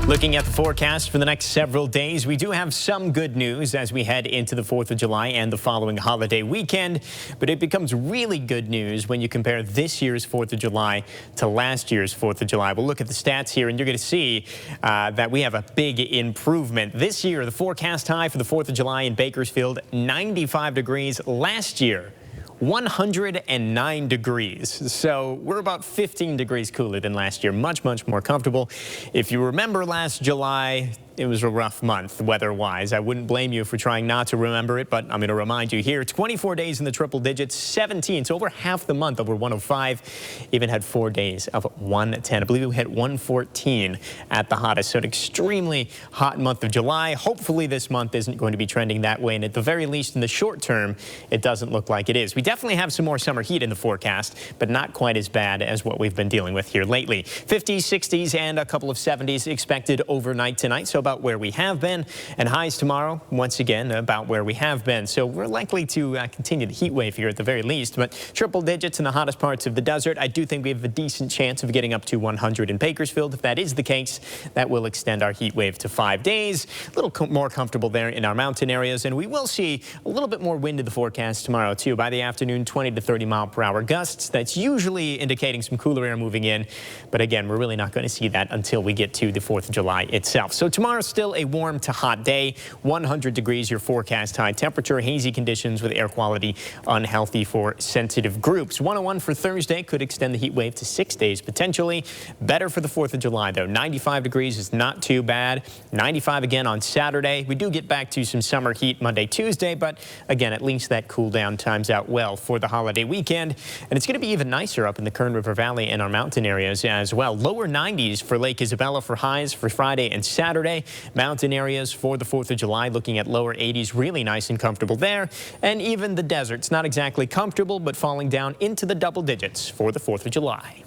Looking at the forecast for the next several days, we do have some good news as we head into the 4th of July and the following holiday weekend. But it becomes really good news when you compare this year's 4th of July to last year's 4th of July. We'll look at the stats here and you're going to see that we have a big improvement. This year, the forecast high for the 4th of July in Bakersfield, 95 degrees. Last year, 109 degrees. So we're about 15 degrees cooler than last year. Much more comfortable. If you remember last July, it was a rough month weather-wise. I wouldn't blame you for trying not to remember it, but I'm going to remind you here. 24 days in the triple digits, 17. So over half the month over 105. Even had 4 days of 110. I believe we hit 114 at the hottest. So an extremely hot month of July. Hopefully this month isn't going to be trending that way. And at the very least in the short term, it doesn't look like it is. We definitely have some more summer heat in the forecast, but not quite as bad as what we've been dealing with here lately. 50s, 60s, and a couple of 70s expected overnight tonight. So about where we have been, and highs tomorrow, once again, about where we have been. So we're likely to continue the heat wave here at the very least, but triple digits in the hottest parts of the desert. I do think we have a decent chance of getting up to 100 in Bakersfield. If that is the case, that will extend our heat wave to 5 days. A little more comfortable there in our mountain areas, and we will see a little bit more wind in the forecast tomorrow, too. By the afternoon, 20 to 30 mile per hour gusts. That's usually indicating some cooler air moving in, but again, we're really not going to see that until we get to the 4th of July itself. So tomorrow, still a warm to hot day. 100 degrees your forecast high temperature. Hazy conditions with air quality unhealthy for sensitive groups. 101 for Thursday could extend the heat wave to 6 days potentially. Better for the 4th of July though. 95 degrees is not too bad. 95 again on Saturday. We do get back to some summer heat Monday, Tuesday, but again, at least that cool down times out well for the holiday weekend. And it's going to be even nicer up in the Kern River Valley and our mountain areas as well. Lower 90s for Lake Isabella for highs for Friday and Saturday. Mountain areas for the 4th of July looking at lower 80s, really nice and comfortable there. And even the desert's not exactly comfortable, but falling down into the double digits for the 4th of July.